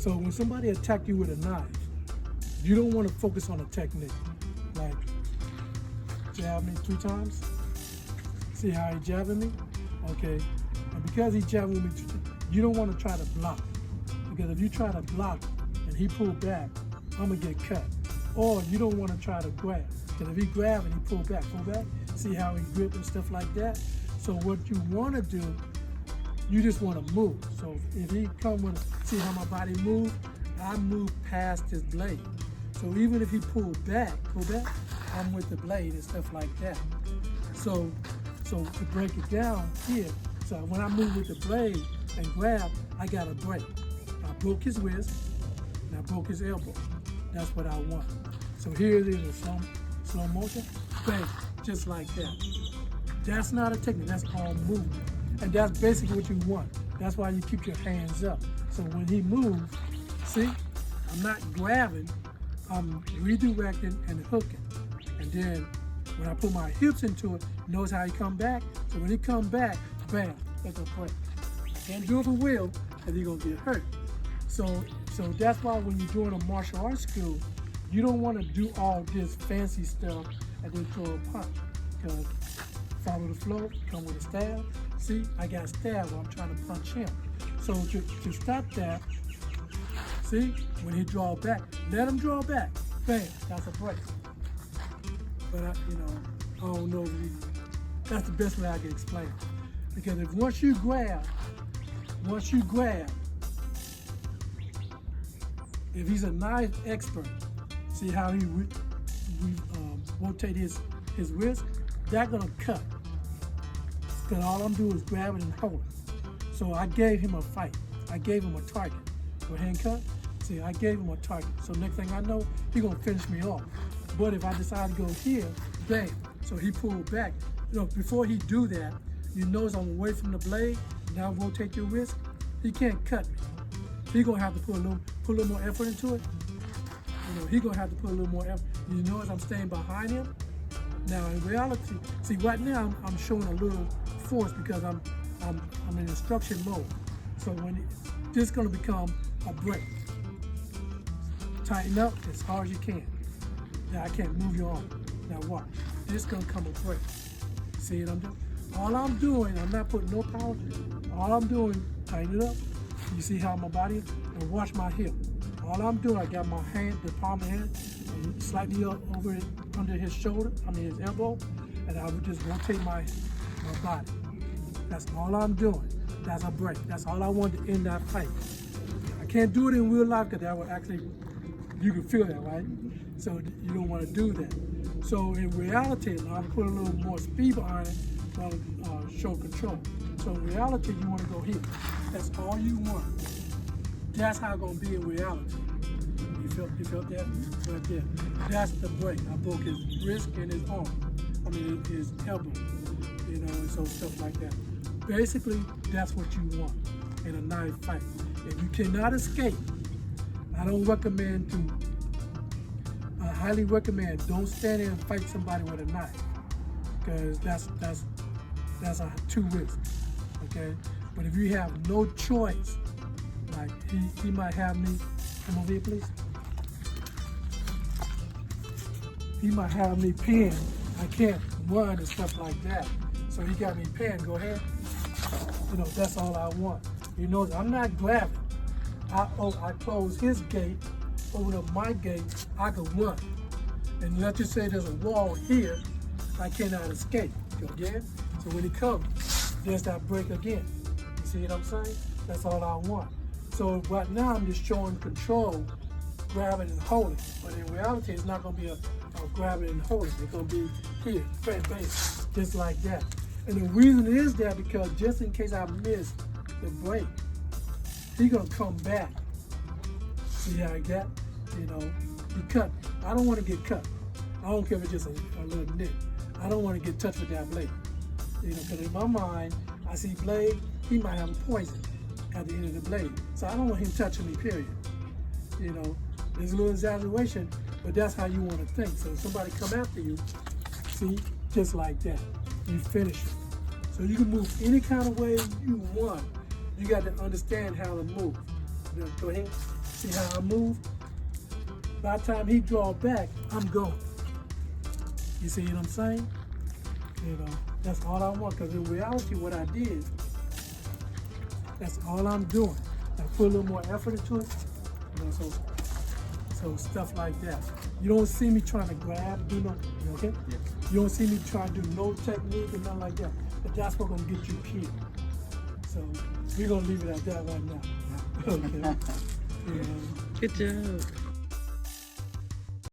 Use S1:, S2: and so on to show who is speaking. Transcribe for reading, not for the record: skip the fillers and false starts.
S1: So when somebody attack you with a knife, you don't want to focus on a technique. Like, jab me 3 times. See how he jabbing me? Okay. And because he jabbing me, you don't want to try to block. Because if you try to block and he pull back, I'm going to get cut. Or you don't want to try to grab. Because if he grab and he pull back, see how he grip and stuff like that? So what you want to do, you just want to move. So if he come with, see how my body move? I move past his blade. So even if he pull back, I'm with the blade and stuff like that. So to break it down here, so when I move with the blade and grab, I got to break. I broke his wrist and I broke his elbow. That's what I want. So here it is in slow motion, bang, just like that. That's not a technique, that's all movement. And that's basically what you want. That's why you keep your hands up. So when he moves, see, I'm not grabbing, I'm redirecting and hooking. And then when I put my hips into it, notice how he come back? So when he come back, bam, that's a break. I can't do it for real, because he's gonna get hurt. So that's why when you're doing a martial arts school, you don't want to do all this fancy stuff and then throw a punch. Because follow the flow, come with a stab. See, I got stabbed while I'm trying to punch him. So to stop that, see, when he draw back, let him draw back. Bam, that's a break. But I don't know that's the best way I can explain it. Because if once you grab, if he's a knife expert, see how he rotate his wrist, that's gonna cut. Because all I'm doing is grab it and hold it. So I gave him a fight. I gave him a target. Go ahead and cut. See, I gave him a target. So next thing I know, he gonna finish me off. But if I decide to go here, bang. So he pulled back. Before he do that, you notice I'm away from the blade. Now rotate your wrist. He can't cut me. He gonna have to put a little more effort into it. He gonna have to put a little more effort. You notice I'm staying behind him. Now in reality, see right now I'm showing a little force because I'm in instruction mode. So this is gonna become a break. Tighten up as hard as you can. Now I can't move your arm. Now watch. This is gonna come a break. See what I'm doing? All I'm doing, I'm not putting no power. All I'm doing, tighten it up. You see how my body, and watch my hip. All I'm doing, I got my hand, the palm of the hand, slightly up over it, under his shoulder, his elbow, and I would just rotate my body. That's all I'm doing. That's a break. That's all I want to end that fight. I can't do it in real life because that would actually, you can feel that, right? So you don't want to do that. So in reality, I'm putting a little more speed behind it, show control. So in reality, you want to go here. That's all you want. That's how it's going to be in reality. You felt that? Right there. That's the break. I broke his wrist and his arm. His elbow. And so stuff like that. Basically, that's what you want in a knife fight. If you cannot escape, I don't recommend I highly recommend don't stand there and fight somebody with a knife. Because that's a too risky. Okay? But if you have no choice, like he might have me, come over here please. He might have me pinned. I can't run and stuff like that. So he got me pinned, go ahead. That's all I want. I'm not grabbing. I close his gate, open up my gate, I can run. And let's just say there's a wall here, I cannot escape, again? So when he comes, there's that break again. You see what I'm saying? That's all I want. So right now I'm just showing control, grabbing and holding. But in reality, it's not gonna be a grabbing and holding. It's gonna be here, bang, bang, just like that. And the reason is that because just in case I miss the break, he's gonna come back. See how I got? He cut. I don't want to get cut. I don't care if it's just a little nick. I don't want to get touched with that blade. Because in my mind, I see blade, he might have a poison at the end of the blade. So I don't want him touching me, period. There's a little exaggeration, but that's how you want to think. So if somebody come after you, see, just like that, you finish it. So you can move any kind of way you want. You got to understand how to move. Go ahead. See how I move? By the time he draw back, I'm gone. You see what I'm saying? You know, that's all I want. Because in reality, what I did, that's all I'm doing. I put a little more effort into it. You know, so stuff like that. You don't see me trying to grab, do no, okay?
S2: Yeah.
S1: You don't see me trying to do no technique or nothing like that. But that's what's gonna get you killed. So we're gonna leave it at that right now. Okay. Yeah.
S3: Good job.